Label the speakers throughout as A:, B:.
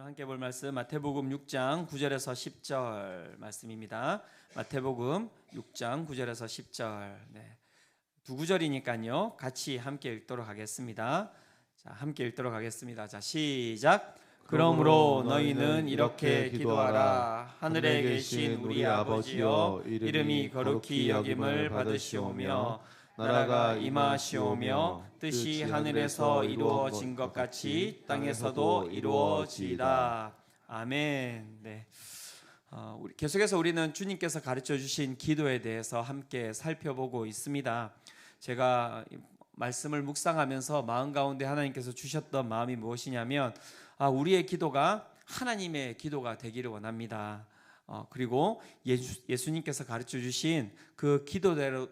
A: 오늘 함께 볼 말씀 마태복음 6장 9절에서 10절 말씀입니다. 마태복음 6장 9절에서 10절. 두 구절이니까요. 같이 함께 읽도록 하겠습니다. 자, 함께 읽도록 하겠습니다. 자, 시작. 그러므로 너희는 이렇게 기도하라. 하늘에 계신 우리 아버지여, 이름이 거룩히 여김을 받으시오며 나라가 임하시오며 뜻이 하늘에서 이루어진 것 같이 땅에서도 이루어지이다. 아멘. 계속해서 우리는 주님께서 가르쳐 주신 기도에 대해서 함께 살펴보고 있습니다. 제가 말씀을 묵상하면서 마음 가운데 하나님께서 주셨던 마음이 무엇이냐면 우리의 기도가 하나님의 기도가 되기를 원합니다. 그리고 예수님께서 가르쳐 주신 그 기도대로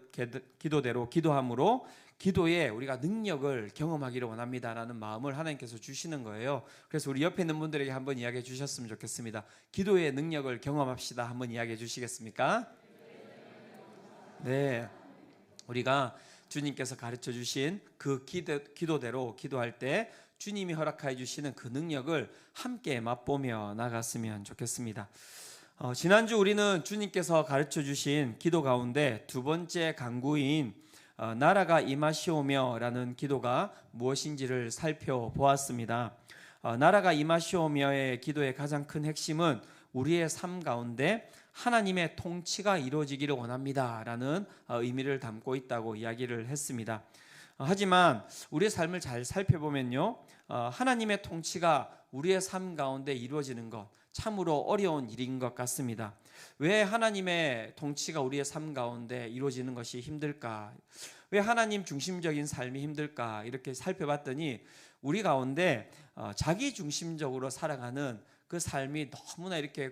A: 기도함으로 기도에 우리가 능력을 경험하기를 원합니다라는 마음을 하나님께서 주시는 거예요. 그래서 우리 옆에 있는 분들에게 한번 이야기해 주셨으면 좋겠습니다. 기도의 능력을 경험합시다. 한번 이야기해 주시겠습니까? 네, 우리가 주님께서 가르쳐 주신 그 기도대로 기도할 때 주님이 허락해 주시는 그 능력을 함께 맛보며 나갔으면 좋겠습니다. 지난주 우리는 주님께서 가르쳐 주신 기도 가운데 두 번째 간구인 나라가 임하시오며 라는 기도가 무엇인지를 살펴보았습니다. 나라가 임하시오며의 기도의 가장 큰 핵심은 우리의 삶 가운데 하나님의 통치가 이루어지기를 원합니다 라는 의미를 담고 있다고 이야기를 했습니다. 하지만 우리의 삶을 잘 살펴보면요, 하나님의 통치가 우리의 삶 가운데 이루어지는 것 참으로 어려운 일인 것 같습니다. 왜 하나님의 통치가 우리의 삶 가운데 이루어지는 것이 힘들까? 왜 하나님 중심적인 삶이 힘들까? 이렇게 살펴봤더니 우리 가운데 자기 중심적으로 살아가는 그 삶이 너무나 이렇게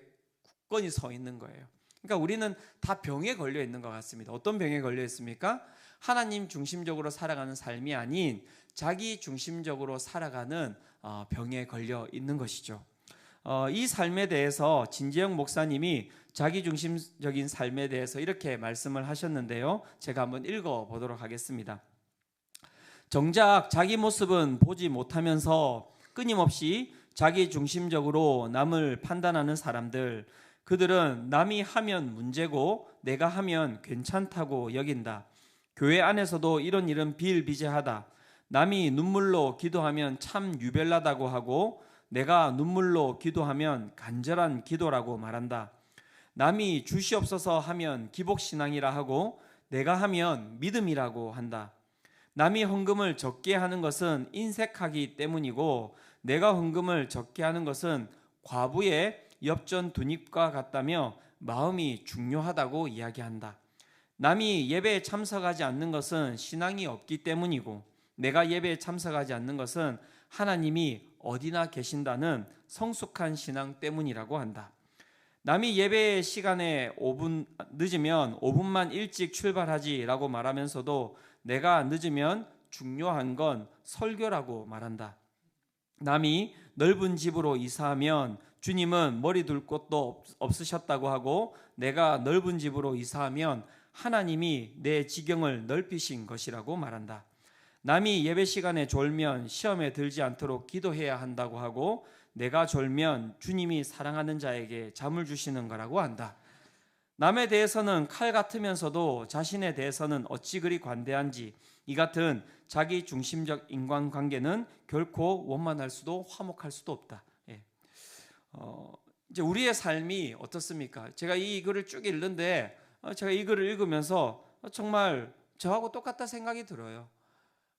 A: 굳건히 서 있는 거예요. 그러니까 우리는 다 병에 걸려 있는 것 같습니다. 어떤 병에 걸려 있습니까? 하나님 중심적으로 살아가는 삶이 아닌 자기 중심적으로 살아가는 병에 걸려 있는 것이죠. 이 삶에 대해서 진재영 목사님이 자기 중심적인 삶에 대해서 이렇게 말씀을 하셨는데요. 제가 한번 읽어보도록 하겠습니다. 정작 자기 모습은 보지 못하면서 끊임없이 자기 중심적으로 남을 판단하는 사람들, 그들은 남이 하면 문제고 내가 하면 괜찮다고 여긴다. 교회 안에서도 이런 일은 비일비재하다. 남이 눈물로 기도하면 참 유별나다고 하고 내가 눈물로 기도하면 간절한 기도라고 말한다. 남이 주시옵소서 하면 기복신앙이라 하고 내가 하면 믿음이라고 한다. 남이 헌금을 적게 하는 것은 인색하기 때문이고 내가 헌금을 적게 하는 것은 과부의 엽전 두닙과 같다며 마음이 중요하다고 이야기한다. 남이 예배에 참석하지 않는 것은 신앙이 없기 때문이고 내가 예배에 참석하지 않는 것은 하나님이 어디나 계신다는 성숙한 신앙 때문이라고 한다. 남이 예배 시간에 5분 늦으면 5분만 일찍 출발하지라고 말하면서도 내가 늦으면 중요한 건 설교라고 말한다. 남이 넓은 집으로 이사하면 주님은 머리 둘 곳도 없으셨다고 하고 내가 넓은 집으로 이사하면 하나님이 내 지경을 넓히신 것이라고 말한다. 남이 예배 시간에 졸면 시험에 들지 않도록 기도해야 한다고 하고 내가 졸면 주님이 사랑하는 자에게 잠을 주시는 거라고 한다. 남에 대해서는 칼 같으면서도 자신에 대해서는 어찌 그리 관대한지 이 같은 자기 중심적 인간관계는 결코 원만할 수도 화목할 수도 없다. 이제 우리의 삶이 어떻습니까? 제가 이 글을 쭉 읽는데 제가 이 글을 읽으면서 정말 저하고 똑같다 생각이 들어요.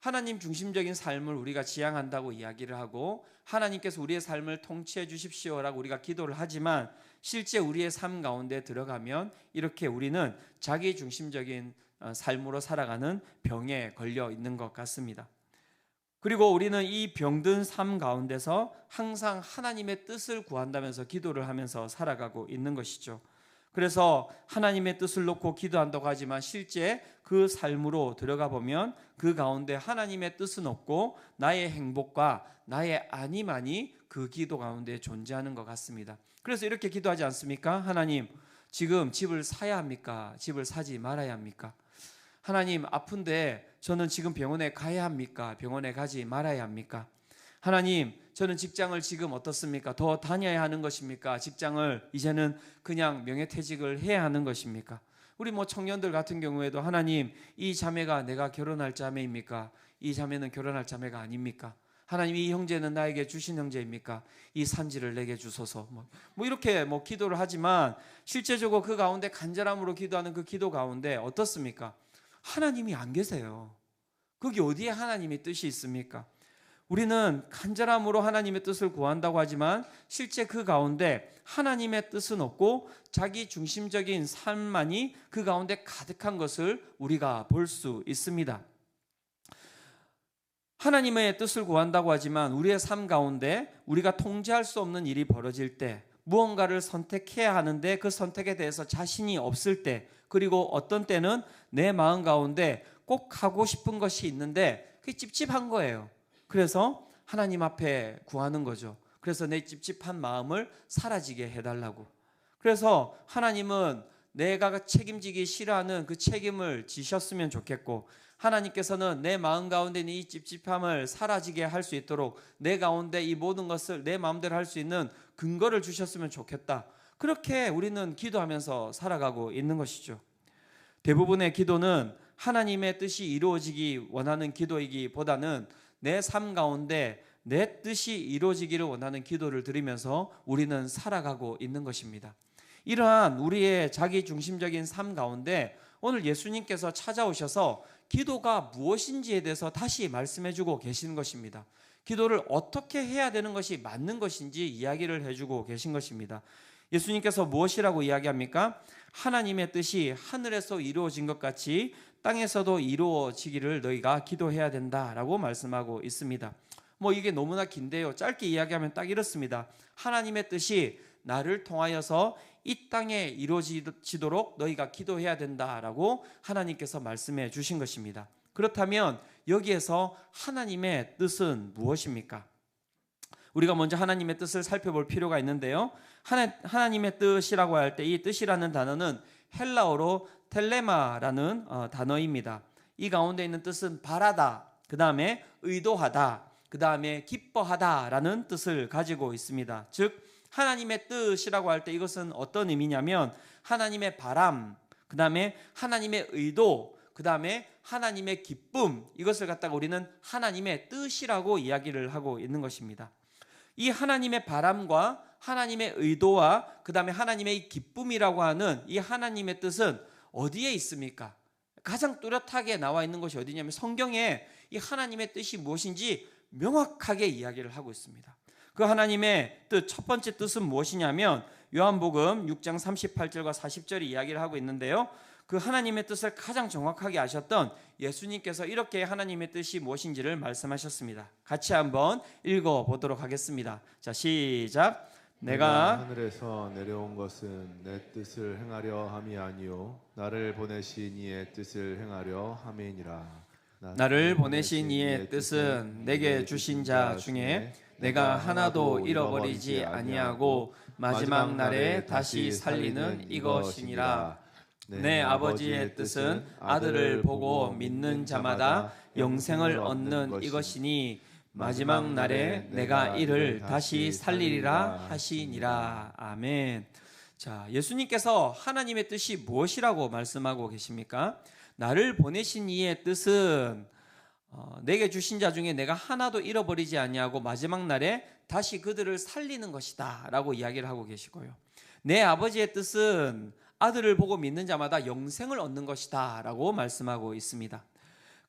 A: 하나님 중심적인 삶을 우리가 지향한다고 이야기를 하고 하나님께서 우리의 삶을 통치해 주십시오라고 우리가 기도를 하지만 실제 우리의 삶 가운데 들어가면 이렇게 우리는 자기 중심적인 삶으로 살아가는 병에 걸려 있는 것 같습니다. 그리고 우리는 이 병든 삶 가운데서 항상 하나님의 뜻을 구한다면서 기도를 하면서 살아가고 있는 것이죠. 그래서 하나님의 뜻을 놓고 기도한다고 하지만 실제 그 삶으로 들어가 보면 그 가운데 하나님의 뜻은 없고 나의 행복과 나의 안위만이 그 기도 가운데 존재하는 것 같습니다. 그래서 이렇게 기도하지 않습니까? 하나님, 지금 집을 사야 합니까? 집을 사지 말아야 합니까? 하나님, 아픈데 저는 지금 병원에 가야 합니까? 병원에 가지 말아야 합니까? 하나님, 저는 직장을 지금 어떻습니까? 더 다녀야 하는 것입니까? 직장을 이제는 그냥 명예퇴직을 해야 하는 것입니까? 우리 청년들 같은 경우에도 하나님, 이 자매가 내가 결혼할 자매입니까? 이 자매는 결혼할 자매가 아닙니까? 하나님, 이 형제는 나에게 주신 형제입니까? 이 산지를 내게 주소서. 이렇게 기도를 하지만 실제적으로 그 가운데 간절함으로 기도하는 그 기도 가운데 어떻습니까? 하나님이 안 계세요. 거기 어디에 하나님의 뜻이 있습니까? 우리는 간절함으로 하나님의 뜻을 구한다고 하지만 실제 그 가운데 하나님의 뜻은 없고 자기 중심적인 삶만이 그 가운데 가득한 것을 우리가 볼 수 있습니다. 하나님의 뜻을 구한다고 하지만 우리의 삶 가운데 우리가 통제할 수 없는 일이 벌어질 때, 무언가를 선택해야 하는데 그 선택에 대해서 자신이 없을 때, 그리고 어떤 때는 내 마음 가운데 꼭 하고 싶은 것이 있는데 그게 찝찝한 거예요. 그래서 하나님 앞에 구하는 거죠. 그래서 내 찝찝한 마음을 사라지게 해달라고. 그래서 하나님은 내가 책임지기 싫어하는 그 책임을 지셨으면 좋겠고, 하나님께서는 내 마음 가운데 있는 이 찝찝함을 사라지게 할 수 있도록 내 가운데 이 모든 것을 내 마음대로 할 수 있는 근거를 주셨으면 좋겠다. 그렇게 우리는 기도하면서 살아가고 있는 것이죠. 대부분의 기도는 하나님의 뜻이 이루어지기 원하는 기도이기보다는 내 삶 가운데 내 뜻이 이루어지기를 원하는 기도를 드리면서 우리는 살아가고 있는 것입니다. 이러한 우리의 자기 중심적인 삶 가운데 오늘 예수님께서 찾아오셔서 기도가 무엇인지에 대해서 다시 말씀해주고 계시는 것입니다. 기도를 어떻게 해야 되는 것이 맞는 것인지 이야기를 해주고 계신 것입니다. 예수님께서 무엇이라고 이야기합니까? 하나님의 뜻이 하늘에서 이루어진 것 같이 땅에서도 이루어지기를 너희가 기도해야 된다라고 말씀하고 있습니다. 이게 너무나 긴데요. 짧게 이야기하면 딱 이렇습니다. 하나님의 뜻이 나를 통하여서 이 땅에 이루어지도록 너희가 기도해야 된다라고 하나님께서 말씀해 주신 것입니다. 그렇다면 여기에서 하나님의 뜻은 무엇입니까? 우리가 먼저 하나님의 뜻을 살펴볼 필요가 있는데요. 하나님의 뜻이라고 할 때 이 뜻이라는 단어는 헬라어로 텔레마라는 단어입니다. 이 가운데 있는 뜻은 바라다, 그 다음에 의도하다, 그 다음에 기뻐하다라는 뜻을 가지고 있습니다. 즉 하나님의 뜻이라고 할 때 이것은 어떤 의미냐면 하나님의 바람, 그 다음에 하나님의 의도, 그 다음에 하나님의 기쁨, 이것을 갖다가 우리는 하나님의 뜻이라고 이야기를 하고 있는 것입니다. 이 하나님의 바람과 하나님의 의도와 그 다음에 하나님의 기쁨이라고 하는 이 하나님의 뜻은 어디에 있습니까? 가장 뚜렷하게 나와 있는 것이 어디냐면 성경에 이 하나님의 뜻이 무엇인지 명확하게 이야기를 하고 있습니다. 그 하나님의 뜻, 첫 번째 뜻은 무엇이냐면 요한복음 6장 38절과 40절이 이야기를 하고 있는데요. 그 하나님의 뜻을 가장 정확하게 아셨던 예수님께서 이렇게 하나님의 뜻이 무엇인지를 말씀하셨습니다. 같이 한번 읽어보도록 하겠습니다. 자, 시작.
B: 내가 하늘에서 내려온 것은 내 뜻을 행하려 함이 아니요 나를 보내신 이의 뜻을 행하려 함이니라.
A: 나를 보내신 이의 뜻은 내게 주신 자 중에 내가 하나도 잃어버리지 아니하고 마지막 날에 다시 살리는 이것이니라. 내 아버지의 뜻은 아들을 보고 믿는 자마다 영생을 얻는 이것이니 마지막 날에 내가 이를 다시 살리리라 하시니라. 아멘. 자, 예수님께서 하나님의 뜻이 무엇이라고 말씀하고 계십니까? 나를 보내신 이의 뜻은 내게 주신 자 중에 내가 하나도 잃어버리지 아니하고 마지막 날에 다시 그들을 살리는 것이다 라고 이야기를 하고 계시고요. 내 아버지의 뜻은 아들을 보고 믿는 자마다 영생을 얻는 것이다 라고 말씀하고 있습니다.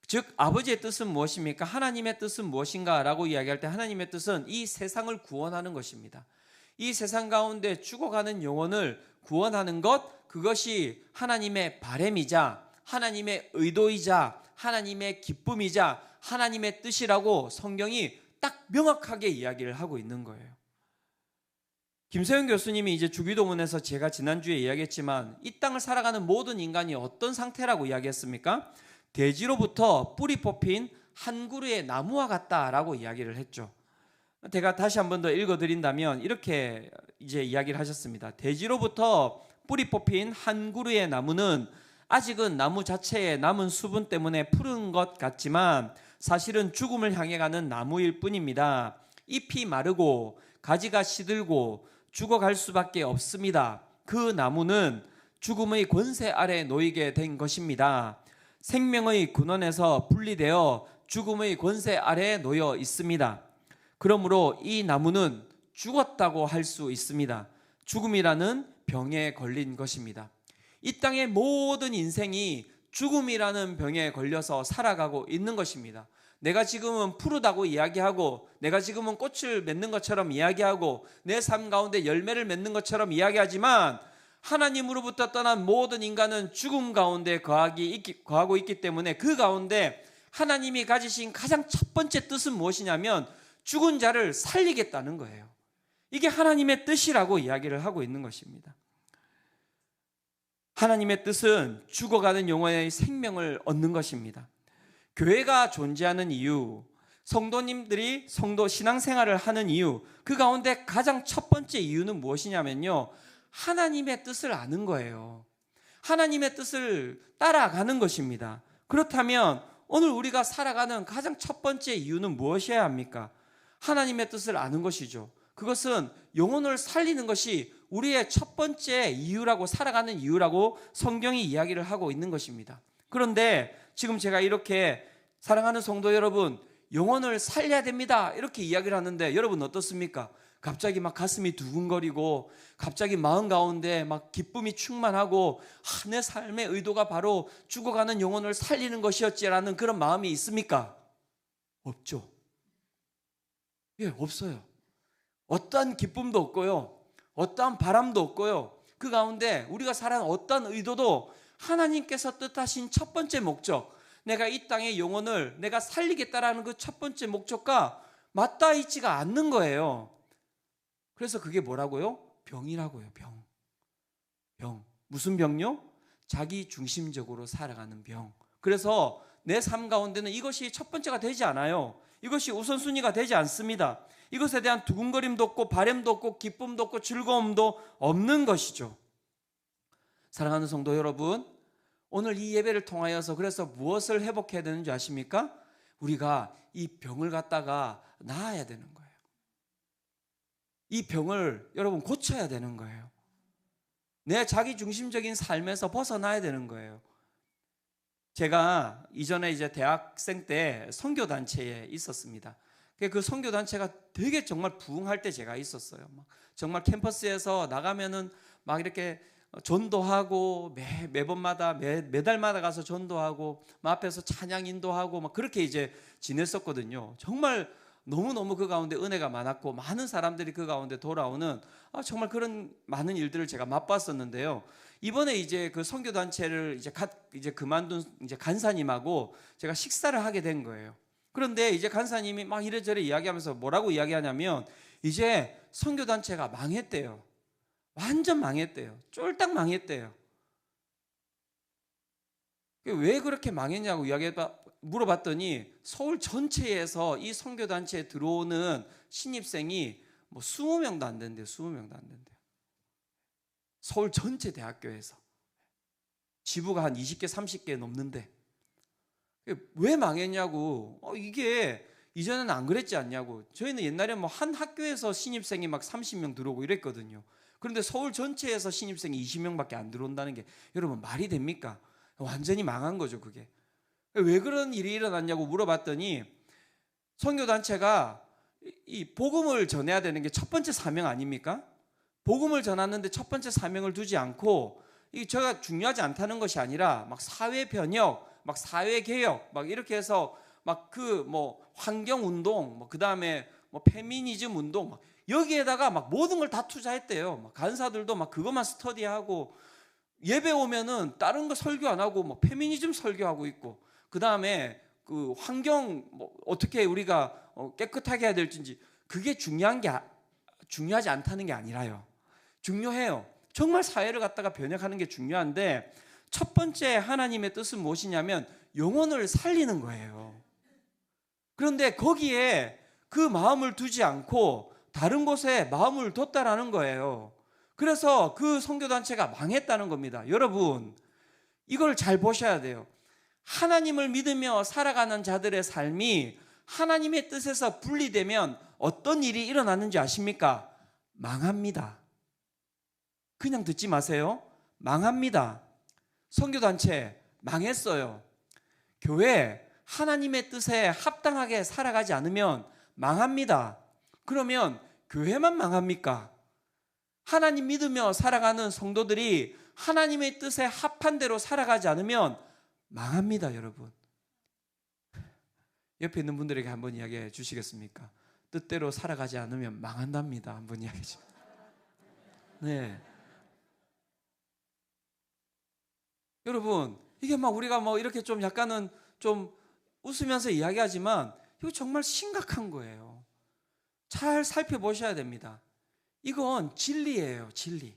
A: 즉 아버지의 뜻은 무엇입니까? 하나님의 뜻은 무엇인가 라고 이야기할 때 하나님의 뜻은 이 세상을 구원하는 것입니다. 이 세상 가운데 죽어가는 영혼을 구원하는 것, 그것이 하나님의 바람이자 하나님의 의도이자 하나님의 기쁨이자 하나님의 뜻이라고 성경이 딱 명확하게 이야기를 하고 있는 거예요. 김세현 교수님이 이제 주기도문에서 제가 지난주에 이야기했지만 이 땅을 살아가는 모든 인간이 어떤 상태라고 이야기했습니까? 대지로부터 뿌리 뽑힌 한 그루의 나무와 같다라고 이야기를 했죠. 제가 다시 한 번 더 읽어드린다면 이렇게 이제 이야기를 하셨습니다. 대지로부터 뿌리 뽑힌 한 그루의 나무는 아직은 나무 자체에 남은 수분 때문에 푸른 것 같지만 사실은 죽음을 향해 가는 나무일 뿐입니다. 잎이 마르고 가지가 시들고 죽어갈 수밖에 없습니다. 그 나무는 죽음의 권세 아래 놓이게 된 것입니다. 생명의 근원에서 분리되어 죽음의 권세 아래 놓여 있습니다. 그러므로 이 나무는 죽었다고 할 수 있습니다. 죽음이라는 병에 걸린 것입니다. 이 땅의 모든 인생이 죽음이라는 병에 걸려서 살아가고 있는 것입니다. 내가 지금은 푸르다고 이야기하고, 내가 지금은 꽃을 맺는 것처럼 이야기하고, 내 삶 가운데 열매를 맺는 것처럼 이야기하지만, 하나님으로부터 떠난 모든 인간은 죽음 가운데 거하고 있기 때문에 그 가운데 하나님이 가지신 가장 첫 번째 뜻은 무엇이냐면 죽은 자를 살리겠다는 거예요. 이게 하나님의 뜻이라고 이야기를 하고 있는 것입니다. 하나님의 뜻은 죽어가는 영혼의 생명을 얻는 것입니다. 교회가 존재하는 이유, 성도님들이 성도 신앙생활을 하는 이유, 그 가운데 가장 첫 번째 이유는 무엇이냐면요, 하나님의 뜻을 아는 거예요. 하나님의 뜻을 따라가는 것입니다. 그렇다면 오늘 우리가 살아가는 가장 첫 번째 이유는 무엇이어야 합니까? 하나님의 뜻을 아는 것이죠. 그것은 영혼을 살리는 것이 우리의 첫 번째 이유라고, 살아가는 이유라고 성경이 이야기를 하고 있는 것입니다. 그런데 지금 제가 이렇게 사랑하는 성도 여러분, 영혼을 살려야 됩니다 이렇게 이야기를 하는데 여러분 어떻습니까? 갑자기 막 가슴이 두근거리고 갑자기 마음 가운데 막 기쁨이 충만하고 내 삶의 의도가 바로 죽어가는 영혼을 살리는 것이었지라는 그런 마음이 있습니까? 없죠. 예, 없어요. 어떠한 기쁨도 없고요, 어떠한 바람도 없고요, 그 가운데 우리가 살아가는 어떠한 의도도 하나님께서 뜻하신 첫 번째 목적, 내가 이 땅의 영혼을 내가 살리겠다라는 그 첫 번째 목적과 맞닿아 있지가 않는 거예요. 그래서 그게 뭐라고요? 병이라고요. 병. 무슨 병요? 자기 중심적으로 살아가는 병. 그래서 내 삶 가운데는 이것이 첫 번째가 되지 않아요. 이것이 우선순위가 되지 않습니다. 이것에 대한 두근거림도 없고 바람도 없고 기쁨도 없고 즐거움도 없는 것이죠. 사랑하는 성도 여러분, 오늘 이 예배를 통하여서 그래서 무엇을 회복해야 되는지 아십니까? 우리가 이 병을 갖다가 나아야 되는 거예요. 이 병을 여러분 고쳐야 되는 거예요. 내 자기 중심적인 삶에서 벗어나야 되는 거예요. 제가 이전에 이제 대학생 때 선교단체에 있었습니다. 그 선교단체가 되게 정말 부흥할 때 제가 있었어요. 정말 캠퍼스에서 나가면은 막 이렇게 전도하고 매번마다 매달마다 가서 전도하고 앞에서 찬양 인도하고 막 그렇게 이제 지냈었거든요. 정말 너무너무 그 가운데 은혜가 많았고 많은 사람들이 그 가운데 돌아오는 정말 그런 많은 일들을 제가 맛봤었는데요. 이번에 이제 그 선교단체를 이제 그만둔 이제 간사님하고 제가 식사를 하게 된 거예요. 그런데 이제 간사님이 막 이래저래 이야기하면서 뭐라고 이야기하냐면 이제 선교단체가 망했대요. 완전 망했대요. 쫄딱 망했대요. 왜 그렇게 망했냐고 물어봤더니 서울 전체에서 이 선교단체에 들어오는 신입생이 뭐 20명도 안 된대요. 20명도 안 된대요. 서울 전체 대학교에서. 지부가 한 20개, 30개 넘는데. 왜 망했냐고. 이게 이전에는 안 그랬지 않냐고. 저희는 옛날에 뭐 한 학교에서 신입생이 막 30명 들어오고 이랬거든요. 그런데 서울 전체에서 신입생이 20명밖에 안 들어온다는 게 여러분 말이 됩니까? 완전히 망한 거죠, 그게. 왜 그런 일이 일어났냐고 물어봤더니 선교단체가 이 복음을 전해야 되는 게 첫 번째 사명 아닙니까? 복음을 전하는데 첫 번째 사명을 두지 않고 이 제가 중요하지 않다는 것이 아니라 막 사회 변혁, 막 사회 개혁, 막 이렇게 해서 막 그 뭐 환경 운동, 뭐 그다음에 뭐 페미니즘 운동, 막 여기에다가 막 모든 걸 다 투자했대요. 막 간사들도 막 그것만 스터디하고 예배 오면은 다른 거 설교 안 하고 뭐 페미니즘 설교하고 있고, 그다음에 그 환경 뭐 어떻게 우리가 깨끗하게 해야 될지 그게 중요하지 않다는 게 아니라요. 중요해요. 정말 사회를 갖다가 변혁하는 게 중요한데 첫 번째 하나님의 뜻은 무엇이냐면 영혼을 살리는 거예요. 그런데 거기에 그 마음을 두지 않고 다른 곳에 마음을 뒀다라는 거예요. 그래서 그 선교단체가 망했다는 겁니다. 여러분, 이걸 잘 보셔야 돼요. 하나님을 믿으며 살아가는 자들의 삶이 하나님의 뜻에서 분리되면 어떤 일이 일어났는지 아십니까? 망합니다. 그냥 듣지 마세요. 망합니다. 선교단체 망했어요. 교회 하나님의 뜻에 합당하게 살아가지 않으면 망합니다. 그러면 교회만 망합니까? 하나님 믿으며 살아가는 성도들이 하나님의 뜻에 합한 대로 살아가지 않으면 망합니다, 여러분. 옆에 있는 분들에게 한번 이야기해 주시겠습니까? 뜻대로 살아가지 않으면 망한답니다. 한번 이야기해 주세요. 네. 여러분, 이게 막 우리가 뭐 이렇게 좀 약간은 좀 웃으면서 이야기하지만 이거 정말 심각한 거예요. 잘 살펴보셔야 됩니다. 이건 진리예요, 진리.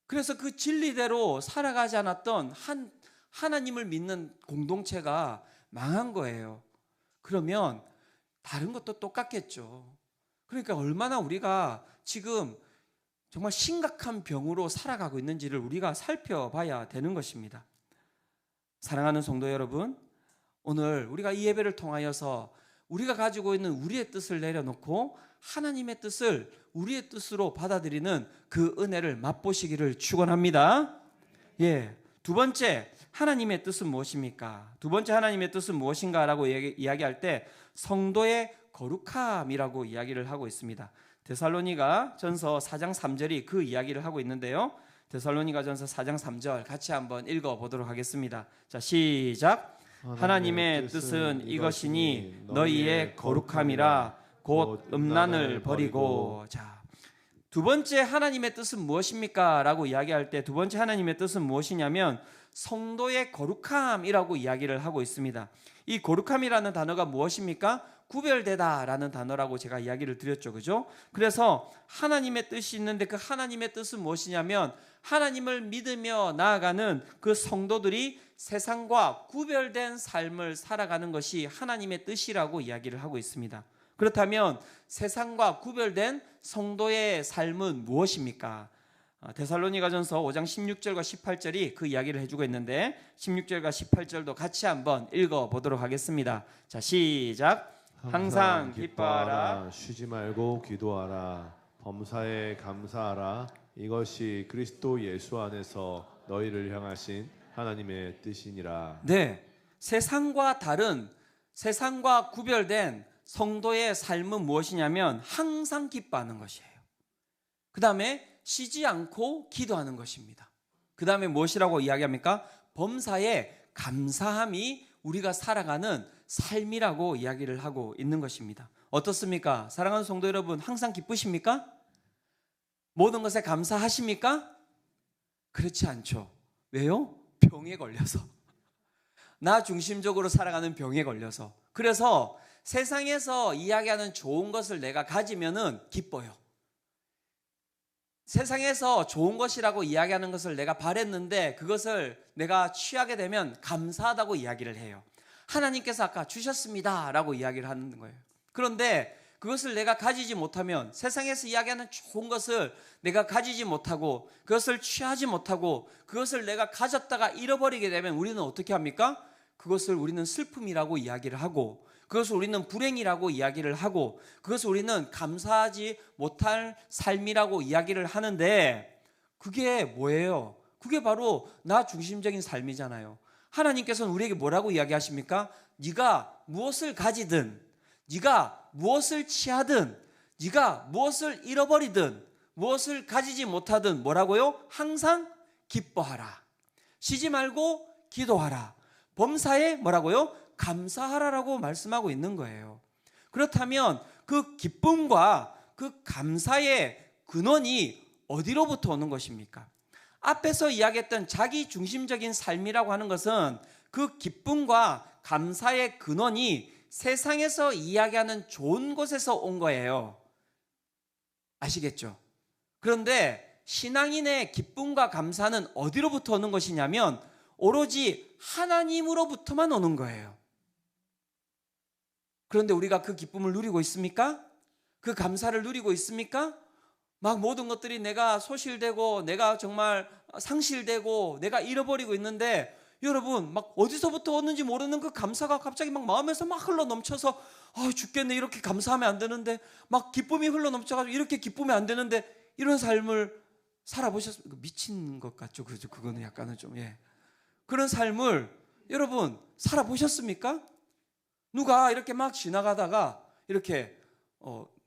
A: 그래서 그 진리대로 살아가지 않았던 하나님을 믿는 공동체가 망한 거예요. 그러면 다른 것도 똑같겠죠. 그러니까 얼마나 우리가 지금 정말 심각한 병으로 살아가고 있는지를 우리가 살펴봐야 되는 것입니다. 사랑하는 성도 여러분, 오늘 우리가 이 예배를 통하여서 우리가 가지고 있는 우리의 뜻을 내려놓고 하나님의 뜻을 우리의 뜻으로 받아들이는 그 은혜를 맛보시기를 축원합니다. 예, 두 번째 하나님의 뜻은 무엇입니까? 두 번째 하나님의 뜻은 무엇인가라고 이야기할 때 성도의 거룩함이라고 이야기를 하고 있습니다. 데살로니가 전서 4장 3절이 그 이야기를 하고 있는데요. 데살로니가 전서 4장 3절 같이 한번 읽어보도록 하겠습니다. 자, 시작. 하나님의 뜻은 이것이니 너희의 거룩함이라 곧 음란을 버리고. 자, 두 번째 하나님의 뜻은 무엇입니까? 라고 이야기할 때 두 번째 하나님의 뜻은 무엇이냐면 성도의 거룩함이라고 이야기를 하고 있습니다. 이 거룩함이라는 단어가 무엇입니까? 구별되다라는 단어라고 제가 이야기를 드렸죠. 그죠? 그래서 하나님의 뜻이 있는데 그 하나님의 뜻은 무엇이냐면 하나님을 믿으며 나아가는 그 성도들이 세상과 구별된 삶을 살아가는 것이 하나님의 뜻이라고 이야기를 하고 있습니다. 그렇다면 세상과 구별된 성도의 삶은 무엇입니까? 데살로니가전서 5장 16절과 18절이 그 이야기를 해주고 있는데 16절과 18절도 같이 한번 읽어보도록 하겠습니다. 자, 시작. 항상 기뻐하라.
B: 쉬지 말고 기도하라. 범사에 감사하라. 이것이 그리스도 예수 안에서 너희를 향하신 하나님의 뜻이니라.
A: 네, 세상과 다른, 세상과 구별된 성도의 삶은 무엇이냐면 항상 기뻐하는 것이에요. 그 다음에 쉬지 않고 기도하는 것입니다. 그 다음에 무엇이라고 이야기합니까? 범사에 감사함이 우리가 살아가는 삶이라고 이야기를 하고 있는 것입니다. 어떻습니까? 사랑하는 성도 여러분, 항상 기쁘십니까? 모든 것에 감사하십니까? 그렇지 않죠. 왜요? 병에 걸려서. 나 중심적으로 살아가는 병에 걸려서. 그래서 세상에서 이야기하는 좋은 것을 내가 가지면은 기뻐요. 세상에서 좋은 것이라고 이야기하는 것을 내가 바랬는데 그것을 내가 취하게 되면 감사하다고 이야기를 해요. 하나님께서 아까 주셨습니다 라고 이야기를 하는 거예요. 그런데 그것을 내가 가지지 못하면, 세상에서 이야기하는 좋은 것을 내가 가지지 못하고 그것을 취하지 못하고 그것을 내가 가졌다가 잃어버리게 되면 우리는 어떻게 합니까? 그것을 우리는 슬픔이라고 이야기를 하고, 그것을 우리는 불행이라고 이야기를 하고, 그것을 우리는 감사하지 못할 삶이라고 이야기를 하는데, 그게 뭐예요? 그게 바로 나 중심적인 삶이잖아요. 하나님께서는 우리에게 뭐라고 이야기하십니까? 네가 무엇을 가지든, 네가 무엇을 취하든, 네가 무엇을 잃어버리든, 무엇을 가지지 못하든 뭐라고요? 항상 기뻐하라. 쉬지 말고 기도하라. 범사에 뭐라고요? 감사하라라고 말씀하고 있는 거예요. 그렇다면 그 기쁨과 그 감사의 근원이 어디로부터 오는 것입니까? 앞에서 이야기했던 자기 중심적인 삶이라고 하는 것은 그 기쁨과 감사의 근원이 세상에서 이야기하는 좋은 곳에서 온 거예요. 아시겠죠? 그런데 신앙인의 기쁨과 감사는 어디로부터 오는 것이냐면 오로지 하나님으로부터만 오는 거예요. 그런데 우리가 그 기쁨을 누리고 있습니까? 그 감사를 누리고 있습니까? 막 모든 것들이 내가 소실되고 내가 정말 상실되고 내가 잃어버리고 있는데, 여러분 막 어디서부터 오는지 모르는 그 감사가 갑자기 막 마음에서 막 흘러 넘쳐서 죽겠네, 이렇게 감사하면 안 되는데, 막 기쁨이 흘러넘쳐가지고 이렇게 기쁘면 안 되는데, 이런 삶을 살아보셨습니까? 미친 것 같죠, 그죠? 그거는 약간은 좀, 그런 삶을 여러분 살아보셨습니까? 누가 이렇게 막 지나가다가 이렇게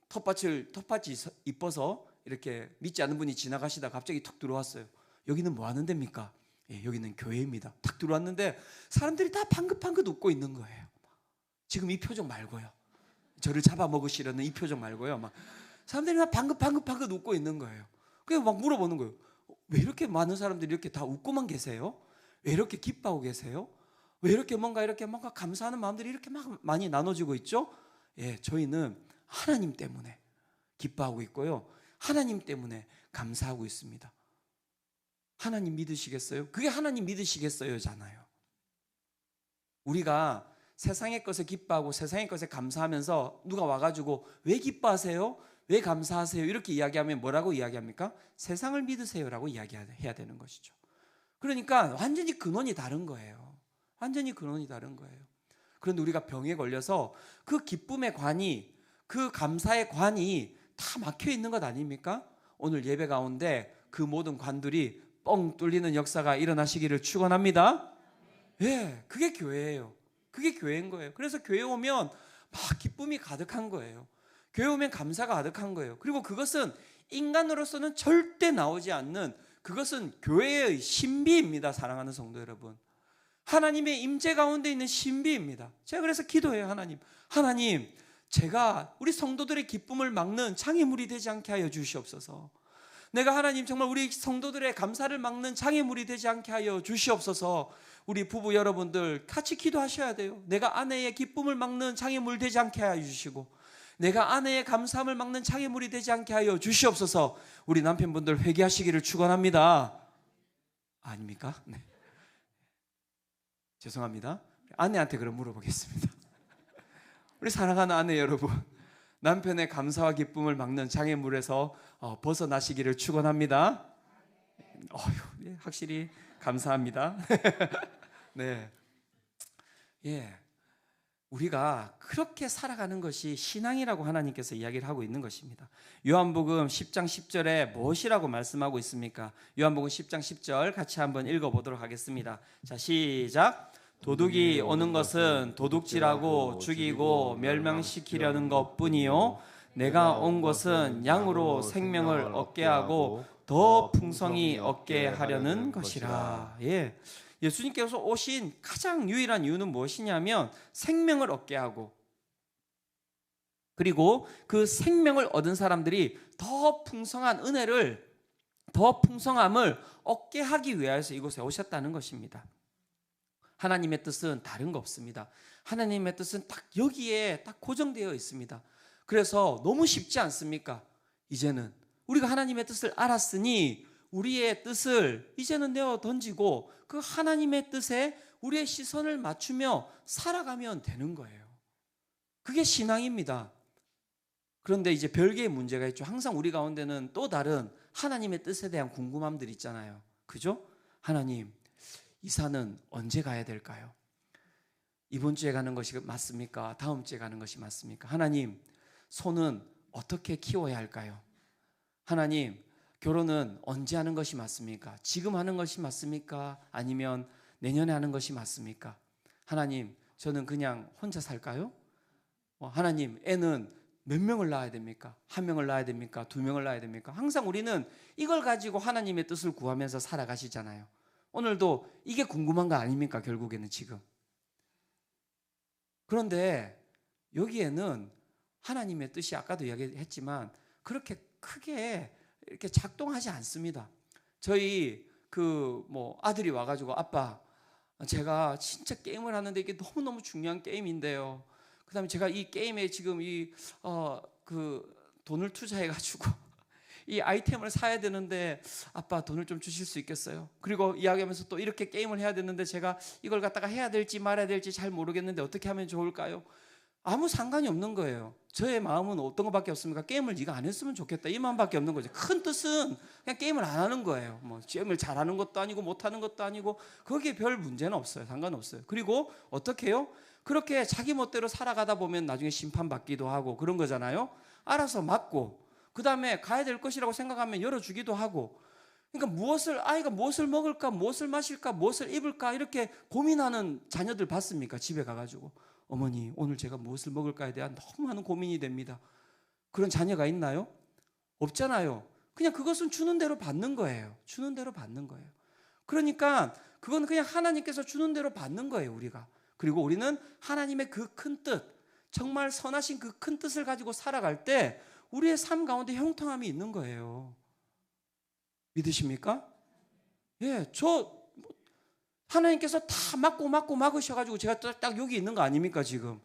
A: 텃밭이 이뻐서 이렇게 믿지 않는 분이 지나가시다 갑자기 툭 들어왔어요. 여기는 뭐 하는 데입니까? 여기는 교회입니다. 탁 들어왔는데 사람들이 다 방긋방긋 웃고 있는 거예요. 지금 이 표정 말고요. 저를 잡아먹으시려는 이 표정 말고요. 막 사람들이 다 방긋방긋 웃고 있는 거예요. 그래서 막 물어보는 거예요. 왜 이렇게 많은 사람들이 이렇게 다 웃고만 계세요? 왜 이렇게 기뻐하고 계세요? 왜 이렇게 뭔가 감사하는 마음들이 이렇게 막 많이 나눠지고 있죠? 저희는 하나님 때문에 기뻐하고 있고요. 하나님 때문에 감사하고 있습니다. 하나님 믿으시겠어요? 그게 하나님 믿으시겠어요잖아요. 우리가 세상의 것에 기뻐하고 세상의 것에 감사하면서 누가 와가지고 왜 기뻐하세요? 왜 감사하세요? 이렇게 이야기하면 뭐라고 이야기합니까? 세상을 믿으세요라고 이야기해야 되는 것이죠. 그러니까 완전히 근원이 다른 거예요. 완전히 근원이 다른 거예요. 그런데 우리가 병에 걸려서 그 기쁨의 관이, 그 감사의 관이 다 막혀 있는 것 아닙니까? 오늘 예배 가운데 그 모든 관들이 뻥 뚫리는 역사가 일어나시기를 축원합니다. 그게 교회예요. 그게 교회인 거예요. 그래서 교회 오면 막 기쁨이 가득한 거예요. 교회 오면 감사가 가득한 거예요. 그리고 그것은 인간으로서는 절대 나오지 않는, 그것은 교회의 신비입니다. 사랑하는 성도 여러분, 하나님의 임재 가운데 있는 신비입니다. 제가 그래서 기도해요. 하나님, 제가 우리 성도들의 기쁨을 막는 장애물이 되지 않게 하여 주시옵소서. 내가 하나님 정말 우리 성도들의 감사를 막는 장애물이 되지 않게 하여 주시옵소서. 우리 부부 여러분들 같이 기도하셔야 돼요. 내가 아내의 기쁨을 막는 장애물 되지 않게 하여 주시고, 내가 아내의 감사함을 막는 장애물이 되지 않게 하여 주시옵소서. 우리 남편분들 회개하시기를 축원합니다. 아닙니까? 네. 죄송합니다. 아내한테 그럼 물어보겠습니다. 우리 사랑하는 아내 여러분, 남편의 감사와 기쁨을 막는 장애물에서 벗어나시기를 축원합니다. 확실히 감사합니다. 네, 우리가 그렇게 살아가는 것이 신앙이라고 하나님께서 이야기를 하고 있는 것입니다. 요한복음 10장 10절에 무엇이라고 말씀하고 있습니까? 요한복음 10장 10절 같이 한번 읽어보도록 하겠습니다. 자, 시작. 도둑이 오는 것은 도둑질하고 죽이고 멸망시키려는 것뿐이요, 내가 온 것은 양으로 생명을 얻게 하고 더 풍성히 얻게 하려는 것이라. 예수님께서 오신 가장 유일한 이유는 무엇이냐면 생명을 얻게 하고, 그리고 그 생명을 얻은 사람들이 더 풍성한 은혜를, 더 풍성함을 얻게 하기 위해서 이곳에 오셨다는 것입니다. 하나님의 뜻은 다른 거 없습니다. 하나님의 뜻은 딱 여기에 딱 고정되어 있습니다. 그래서 너무 쉽지 않습니까? 이제는 우리가 하나님의 뜻을 알았으니 우리의 뜻을 이제는 내어 던지고 그 하나님의 뜻에 우리의 시선을 맞추며 살아가면 되는 거예요. 그게 신앙입니다. 그런데 이제 별개의 문제가 있죠. 항상 우리 가운데는 또 다른 하나님의 뜻에 대한 궁금함들이 있잖아요. 그죠? 하나님, 이사는 언제 가야 될까요? 이번 주에 가는 것이 맞습니까? 다음 주에 가는 것이 맞습니까? 하나님, 소는 어떻게 키워야 할까요? 하나님, 결혼은 언제 하는 것이 맞습니까? 지금 하는 것이 맞습니까? 아니면 내년에 하는 것이 맞습니까? 하나님, 저는 그냥 혼자 살까요? 하나님, 애는 몇 명을 낳아야 됩니까? 한 명을 낳아야 됩니까? 두 명을 낳아야 됩니까? 항상 우리는 이걸 가지고 하나님의 뜻을 구하면서 살아가시잖아요. 오늘도 이게 궁금한 거 아닙니까? 결국에는 지금. 그런데 여기에는 하나님의 뜻이 아까도 이야기했지만 그렇게 크게 이렇게 작동하지 않습니다. 저희 아들이 와가지고, 아빠, 제가 진짜 게임을 하는데 이게 너무너무 중요한 게임인데요. 그다음에 제가 이 게임에 지금 돈을 투자해가지고 이 아이템을 사야 되는데 아빠 돈을 좀 주실 수 있겠어요? 그리고 이야기하면서 또 이렇게 게임을 해야 되는데 제가 이걸 갖다가 해야 될지 말아야 될지 잘 모르겠는데 어떻게 하면 좋을까요? 아무 상관이 없는 거예요. 저의 마음은 어떤 것밖에 없습니까? 게임을 네가 안 했으면 좋겠다, 이 마음밖에 없는 거죠. 큰 뜻은 그냥 게임을 안 하는 거예요. 게임을 잘하는 것도 아니고 못하는 것도 아니고 거기에 별 문제는 없어요. 상관없어요. 그리고 어떻게 해요? 그렇게 자기 멋대로 살아가다 보면 나중에 심판받기도 하고 그런 거잖아요. 알아서 맞고 그 다음에 가야 될 것이라고 생각하면 열어주기도 하고, 그러니까 아이가 무엇을 먹을까, 무엇을 마실까, 무엇을 입을까 이렇게 고민하는 자녀들 봤습니까? 집에 가가지고 어머니 오늘 제가 무엇을 먹을까에 대한 너무 많은 고민이 됩니다. 그런 자녀가 있나요? 없잖아요. 그냥 그것은 주는 대로 받는 거예요. 주는 대로 받는 거예요. 그러니까 그건 그냥 하나님께서 주는 대로 받는 거예요, 우리가. 그리고 우리는 하나님의 그 큰 뜻, 정말 선하신 그 큰 뜻을 가지고 살아갈 때 우리의 삶 가운데 형통함이 있는 거예요. 믿으십니까? 예, 하나님께서 다 막으셔가지고 제가 딱 여기 있는 거 아닙니까, 지금?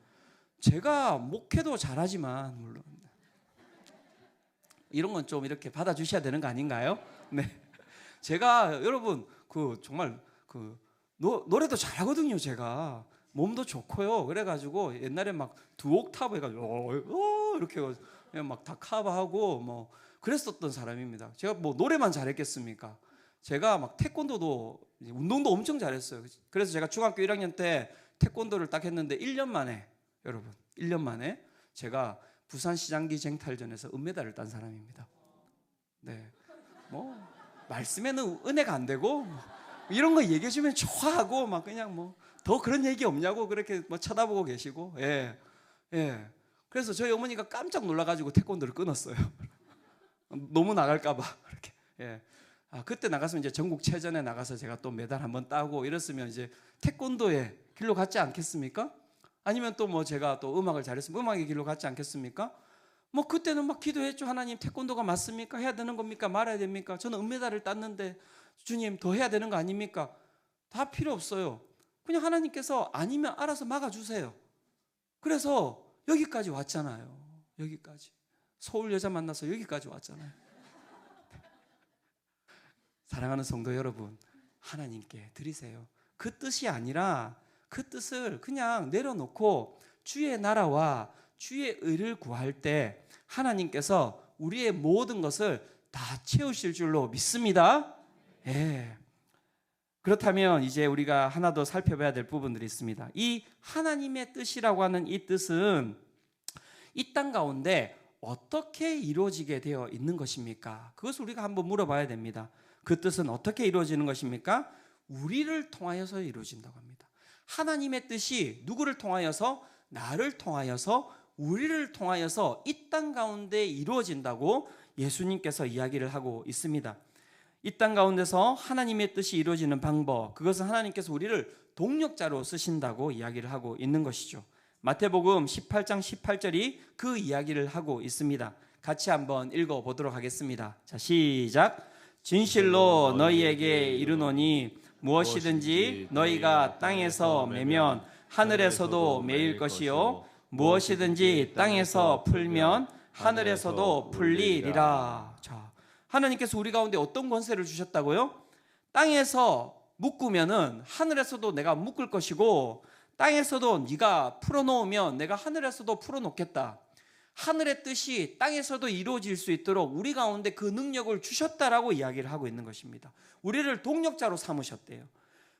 A: 제가 목회도 잘하지만, 물론. 이런 건 좀 이렇게 받아주셔야 되는 거 아닌가요? 네. 제가, 여러분, 정말, 노래도 잘하거든요, 제가. 몸도 좋고요. 그래가지고 옛날에 막 2옥타브 해가지고, 이렇게 그냥 막 다 커버하고 뭐, 그랬었던 사람입니다. 제가 뭐 노래만 잘했겠습니까? 제가 막 태권도도, 운동도 엄청 잘했어요. 그래서 제가 중학교 1학년 때 태권도를 딱 했는데 1년 만에, 여러분, 1년 만에 제가 부산시장기 쟁탈전에서 은메달을 딴 사람입니다. 네. 뭐, 말씀에는 은혜가 안 되고, 뭐, 이런 거 얘기해 주면 좋아하고, 막 그냥 뭐, 더 그런 얘기 없냐고 그렇게 뭐 쳐다보고 계시고, 예. 예. 그래서 저희 어머니가 깜짝 놀라가지고 태권도를 끊었어요. 너무 나갈까봐. 이렇게. 예. 그때 나갔으면 이제 전국체전에 나가서 제가 또 메달 한번 따고 이랬으면 이제 태권도의 길로 갔지 않겠습니까? 아니면 또 뭐 제가 또 음악을 잘했으면 음악의 길로 갔지 않겠습니까? 뭐 그때는 막 기도했죠. 하나님, 태권도가 맞습니까? 해야 되는 겁니까? 말아야 됩니까? 저는 은메달을 땄는데 주님 더 해야 되는 거 아닙니까? 다 필요 없어요. 그냥 하나님께서 아니면 알아서 막아주세요. 그래서 여기까지 왔잖아요. 여기까지. 서울 여자 만나서 여기까지 왔잖아요. 사랑하는 성도 여러분, 하나님께 드리세요. 그 뜻이 아니라 그 뜻을 그냥 내려놓고 주의 나라와 주의 의를 구할 때 하나님께서 우리의 모든 것을 다 채우실 줄로 믿습니다. 예. 그렇다면 이제 우리가 하나 더 살펴봐야 될 부분들이 있습니다. 이 하나님의 뜻이라고 하는 이 뜻은 이 땅 가운데 어떻게 이루어지게 되어 있는 것입니까? 그것을 우리가 한번 물어봐야 됩니다. 그 뜻은 어떻게 이루어지는 것입니까? 우리를 통하여서 이루어진다고 합니다. 하나님의 뜻이 누구를 통하여서? 나를 통하여서, 우리를 통하여서 이 땅 가운데 이루어진다고 예수님께서 이야기를 하고 있습니다. 이 땅 가운데서 하나님의 뜻이 이루어지는 방법, 그것은 하나님께서 우리를 동력자로 쓰신다고 이야기를 하고 있는 것이죠. 마태복음 18장 18절이 그 이야기를 하고 있습니다. 같이 한번 읽어보도록 하겠습니다. 자, 시작. 진실로 너희에게 이르노니 무엇이든지 너희가 땅에서 매면 하늘에서도 매일 것이요 무엇이든지 땅에서 풀면 하늘에서도 풀리리라. 자, 하나님께서 우리 가운데 어떤 권세를 주셨다고요? 땅에서 묶으면은 하늘에서도 내가 묶을 것이고, 땅에서도 네가 풀어놓으면 내가 하늘에서도 풀어놓겠다. 하늘의 뜻이 땅에서도 이루어질 수 있도록 우리 가운데 그 능력을 주셨다라고 이야기를 하고 있는 것입니다. 우리를 동력자로 삼으셨대요.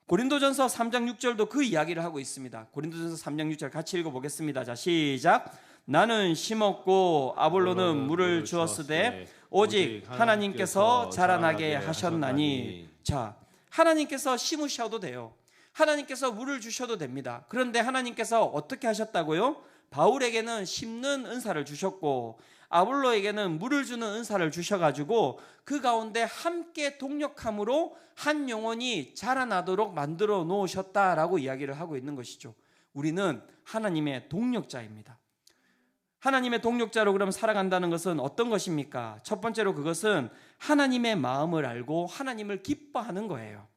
A: 고린도전서 3장 6절도 그 이야기를 하고 있습니다. 고린도전서 3장 6절 같이 읽어보겠습니다. 자, 시작. 나는 심었고 아볼로는 물을 주었으되 오직 하나님께서 자라나게 하셨나니. 자, 하나님께서 심으셔도 돼요. 하나님께서 물을 주셔도 됩니다. 그런데 하나님께서 어떻게 하셨다고요? 바울에게는 심는 은사를 주셨고 아볼로에게는 물을 주는 은사를 주셔가지고 그 가운데 함께 동력함으로 한 영혼이 자라나도록 만들어 놓으셨다라고 이야기를 하고 있는 것이죠. 우리는 하나님의 동력자입니다. 하나님의 동력자로 그럼 살아간다는 것은 어떤 것입니까? 첫 번째로 그것은 하나님의 마음을 알고 하나님을 기뻐하는 거예요.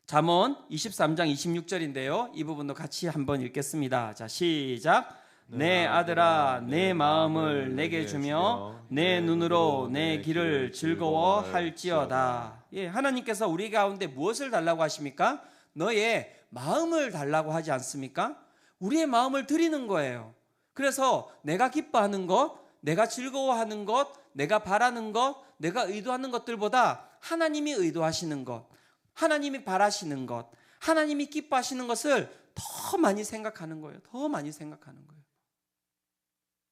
A: 잠언 23장 26절인데요. 이 부분도 같이 한번 읽겠습니다. 자, 시작. 내 아들아, 내 마음을 내게 주며 내 눈으로 내 길을 즐거워할지어다. 예, 하나님께서 우리 가운데 무엇을 달라고 하십니까? 너의 마음을 달라고 하지 않습니까? 우리의 마음을 드리는 거예요. 그래서 내가 기뻐하는 것, 내가 즐거워하는 것, 내가 바라는 것, 내가 의도하는 것들보다 하나님이 의도하시는 것, 하나님이 바라시는 것, 하나님이 기뻐하시는 것을 더 더 많이 생각하는 거예요. 더 많이 생각하는 거예요.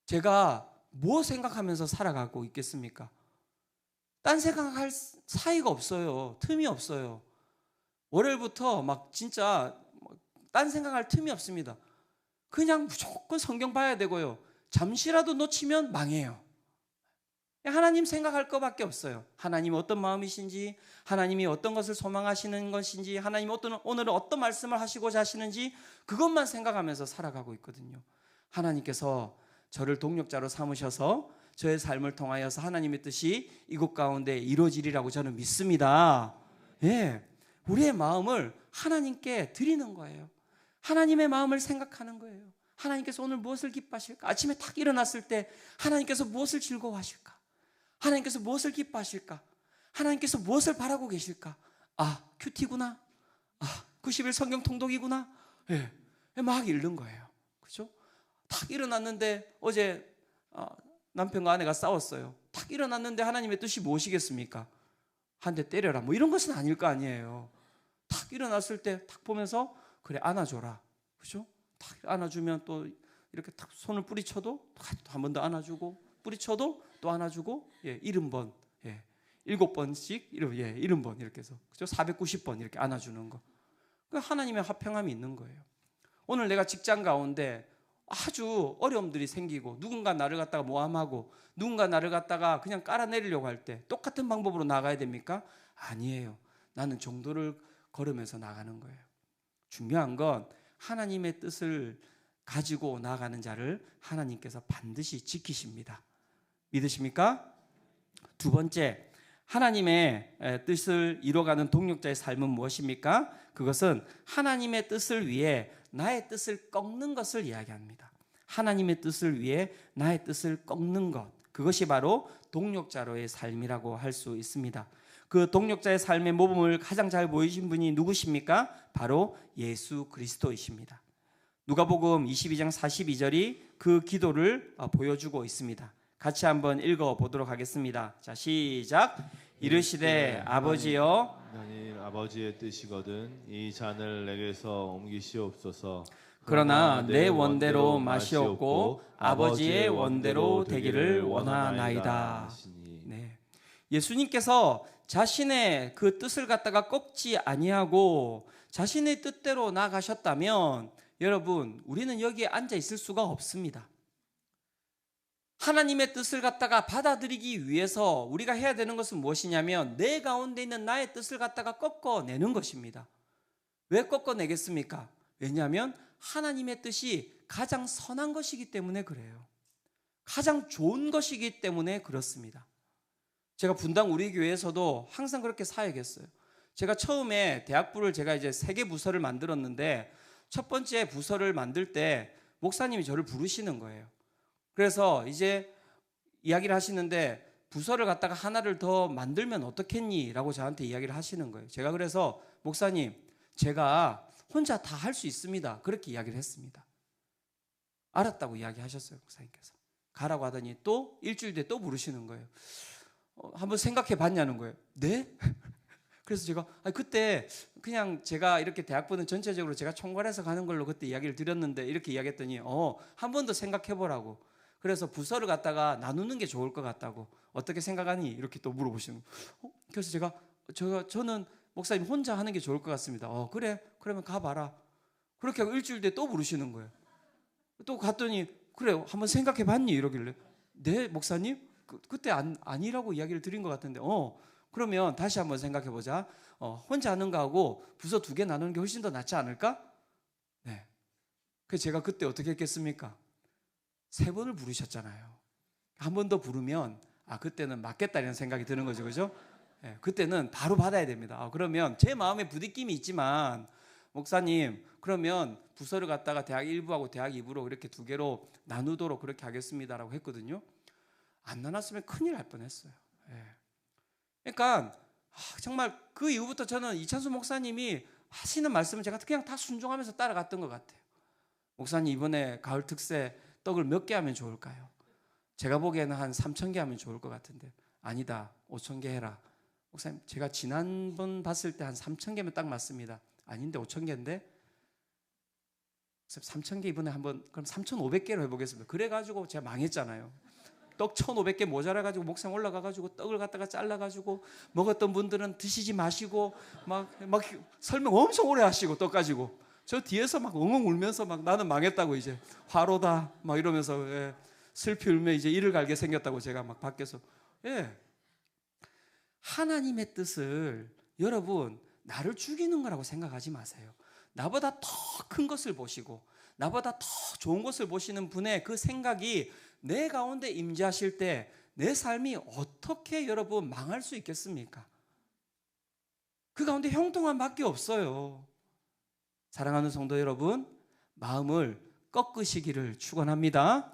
A: 제가 뭐 생각하면서 살아가고 있겠습니까? 딴 생각할 사이가 없어요. 틈이 없어요. 월요일부터 막 진짜 딴 생각할 틈이 없습니다. 그냥 무조건 성경 봐야 되고요. 잠시라도 놓치면 망해요. 하나님 생각할 것밖에 없어요. 하나님이 어떤 마음이신지, 하나님이 어떤 것을 소망하시는 것인지, 하나님이 오늘은 어떤 말씀을 하시고자 하시는지 그것만 생각하면서 살아가고 있거든요. 하나님께서 저를 동력자로 삼으셔서 저의 삶을 통하여서 하나님의 뜻이 이곳 가운데 이루어지리라고 저는 믿습니다. 예, 우리의 마음을 하나님께 드리는 거예요. 하나님의 마음을 생각하는 거예요. 하나님께서 오늘 무엇을 기뻐하실까? 아침에 딱 일어났을 때 하나님께서 무엇을 즐거워하실까? 하나님께서 무엇을 기뻐하실까? 하나님께서 무엇을 바라고 계실까? 아, 큐티구나. 아, 90일 성경 통독이구나. 예, 막 읽는 거예요. 그렇죠? 딱 일어났는데 어제 남편과 아내가 싸웠어요. 딱 일어났는데 하나님의 뜻이 무엇이겠습니까? 한 대 때려라. 뭐 이런 것은 아닐 거 아니에요. 딱 일어났을 때 딱 보면서 그래 안아줘라. 그렇죠? 딱 안아주면 또 이렇게 딱 손을 뿌리쳐도 한 번 더 안아주고 뿌리쳐도 또 안아주고 70번 7번씩 70번 이렇게 해서 그죠? 490번 이렇게 안아주는 거. 하나님의 화평함이 있는 거예요. 오늘 내가 직장 가운데 아주 어려움들이 생기고 누군가 나를 갖다가 모함하고 누군가 나를 갖다가 그냥 깔아내리려고 할 때 똑같은 방법으로 나가야 됩니까? 아니에요. 나는 정도를 걸으면서 나가는 거예요. 중요한 건 하나님의 뜻을 가지고 나가는 자를 하나님께서 반드시 지키십니다. 믿으십니까? 두 번째, 하나님의 뜻을 이뤄가는 동력자의 삶은 무엇입니까? 그것은 하나님의 뜻을 위해 나의 뜻을 꺾는 것을 이야기합니다. 하나님의 뜻을 위해 나의 뜻을 꺾는 것, 그것이 바로 동력자로의 삶이라고 할 수 있습니다. 그 동력자의 삶의 모범을 가장 잘 보이신 분이 누구십니까? 바로 예수 그리스도이십니다. 누가복음 22장 42절이 그 기도를 보여주고 있습니다. 같이 한번 읽어보도록 하겠습니다. 자, 시작. 이르시되 아버지여,
B: 하나님 아버지의 뜻이거든 이 잔을 내게서 옮기시옵소서.
A: 그러나 내 원대로 마시옵고 아버지의 원대로 되기를 원하나이다. 네, 예수님께서 자신의 그 뜻을 갖다가 꺾지 아니하고 자신의 뜻대로 나가셨다면 여러분, 우리는 여기에 앉아 있을 수가 없습니다. 하나님의 뜻을 갖다가 받아들이기 위해서 우리가 해야 되는 것은 무엇이냐면 내 가운데 있는 나의 뜻을 갖다가 꺾어내는 것입니다. 왜 꺾어내겠습니까? 왜냐하면 하나님의 뜻이 가장 선한 것이기 때문에 그래요. 가장 좋은 것이기 때문에 그렇습니다. 제가 분당 우리 교회에서도 항상 그렇게 사역했어요. 제가 처음에 대학부를 제가 이제 3개 부서를 만들었는데 첫 번째 부서를 만들 때 목사님이 저를 부르시는 거예요. 그래서 이제 이야기를 하시는데 부서를 갖다가 하나를 더 만들면 어떻겠니? 라고 저한테 이야기를 하시는 거예요. 제가 그래서 목사님, 제가 혼자 다 할 수 있습니다. 그렇게 이야기를 했습니다. 알았다고 이야기하셨어요. 목사님께서. 가라고 하더니 또 일주일 뒤에 또 부르시는 거예요. 한번 생각해 봤냐는 거예요. 네? 그래서 제가 그때 그냥 제가 이렇게 대학부는 전체적으로 제가 총괄해서 가는 걸로 그때 이야기를 드렸는데 이렇게 이야기했더니 한 번 더 생각해 보라고. 그래서 부서를 갖다가 나누는 게 좋을 것 같다고. 어떻게 생각하니? 이렇게 또 물어보시는 거예요. 그래서 저는 목사님 혼자 하는 게 좋을 것 같습니다. 그래? 그러면 가봐라. 그렇게 하고 일주일 뒤에 또 부르시는 거예요. 또 갔더니 그래 한번 생각해 봤니? 이러길래 네 목사님? 그때 아니라고 이야기를 드린 것 같은데 그러면 다시 한번 생각해 보자. 혼자 하는 거하고 부서 2개 나누는 게 훨씬 더 낫지 않을까? 네. 그래서 제가 그때 어떻게 했겠습니까? 3번을 부르셨잖아요. 한 번 더 부르면 그때는 맞겠다 이런 생각이 드는 거죠. 그죠? 네, 그때는 바로 받아야 됩니다. 그러면 제 마음에 부딪힘이 있지만 목사님 그러면 부서를 갖다가 대학 1부하고 대학 2부로 이렇게 2개로 나누도록 그렇게 하겠습니다라고 했거든요. 안 나눴으면 큰일 날 뻔했어요. 네. 그러니까 정말 그 이후부터 저는 이찬수 목사님이 하시는 말씀을 제가 그냥 다 순종하면서 따라갔던 것 같아요. 목사님 이번에 가을 특세 떡을 몇 개 하면 좋을까요? 제가 보기에는 한 3,000개 하면 좋을 것 같은데 아니다 5,000개 해라. 목사님 제가 지난번 봤을 때 한 3,000개면 딱 맞습니다. 아닌데 5,000개인데 3,000개 이번에 한번 그럼 3,500개로 해보겠습니다. 그래가지고 제가 망했잖아요. 떡 1,500개 모자라가지고 목상 올라가가지고 떡을 갖다가 잘라가지고 먹었던 분들은 드시지 마시고 막 설명 엄청 오래 하시고 떡 가지고 저 뒤에서 막 엉엉 울면서 막 나는 망했다고 이제 화로다 막 이러면서 예, 슬피 울며 이제 이를 갈게 생겼다고 제가 막 밖에서 예. 하나님의 뜻을 여러분 나를 죽이는 거라고 생각하지 마세요. 나보다 더 큰 것을 보시고 나보다 더 좋은 것을 보시는 분의 그 생각이 내 가운데 임재하실 때 내 삶이 어떻게 여러분 망할 수 있겠습니까? 그 가운데 형통함밖에 없어요. 사랑하는 성도 여러분, 마음을 꺾으시기를 축원합니다.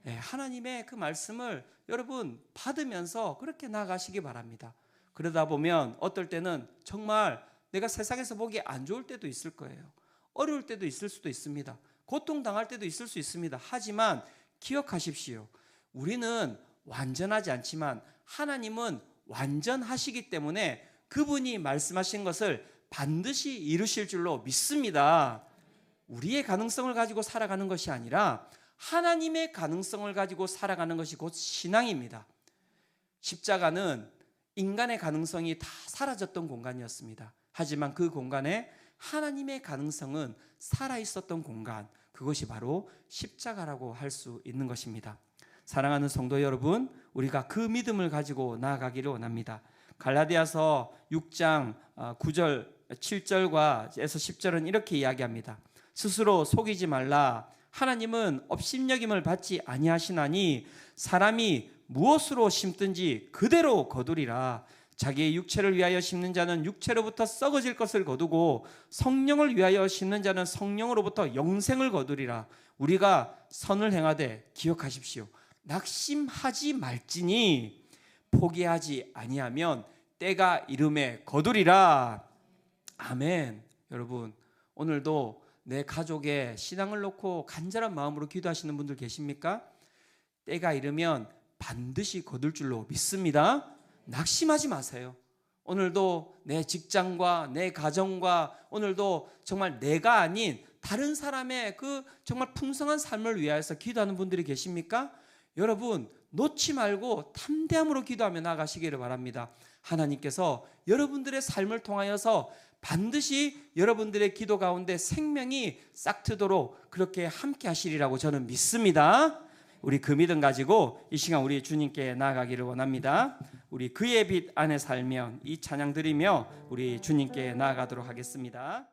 A: 네, 하나님의 그 말씀을 여러분 받으면서 그렇게 나아가시기 바랍니다. 그러다 보면 어떨 때는 정말 내가 세상에서 보기 안 좋을 때도 있을 거예요. 어려울 때도 있을 수도 있습니다. 고통당할 때도 있을 수 있습니다. 하지만 기억하십시오. 우리는 완전하지 않지만 하나님은 완전하시기 때문에 그분이 말씀하신 것을 반드시 이루실 줄로 믿습니다. 우리의 가능성을 가지고 살아가는 것이 아니라 하나님의 가능성을 가지고 살아가는 것이 곧 신앙입니다. 십자가는 인간의 가능성이 다 사라졌던 공간이었습니다. 하지만 그 공간에 하나님의 가능성은 살아있었던 공간, 그것이 바로 십자가라고 할 수 있는 것입니다. 사랑하는 성도 여러분, 우리가 그 믿음을 가지고 나아가기를 원합니다. 갈라디아서 6장 9절 7절과 에서 10절은 이렇게 이야기합니다. 스스로 속이지 말라. 하나님은 업신여김을 받지 아니하시나니 사람이 무엇으로 심든지 그대로 거두리라. 자기의 육체를 위하여 심는 자는 육체로부터 썩어질 것을 거두고 성령을 위하여 심는 자는 성령으로부터 영생을 거두리라. 우리가 선을 행하되 기억하십시오. 낙심하지 말지니 포기하지 아니하면 때가 이름에 거두리라. 아멘. 여러분, 오늘도 내 가족의 신앙을 놓고 간절한 마음으로 기도하시는 분들 계십니까? 때가 이르면 반드시 거둘 줄로 믿습니다. 낙심하지 마세요. 오늘도 내 직장과 내 가정과 오늘도 정말 내가 아닌 다른 사람의 그 정말 풍성한 삶을 위하여서 기도하는 분들이 계십니까? 여러분, 놓지 말고 담대함으로 기도하며 나가시기를 바랍니다. 하나님께서 여러분들의 삶을 통하여서 반드시 여러분들의 기도 가운데 생명이 싹트도록 그렇게 함께 하시리라고 저는 믿습니다. 우리 그 믿음 가지고 이 시간 우리 주님께 나아가기를 원합니다. 우리 그의 빛 안에 살면 이 찬양 드리며 우리 주님께 나아가도록 하겠습니다.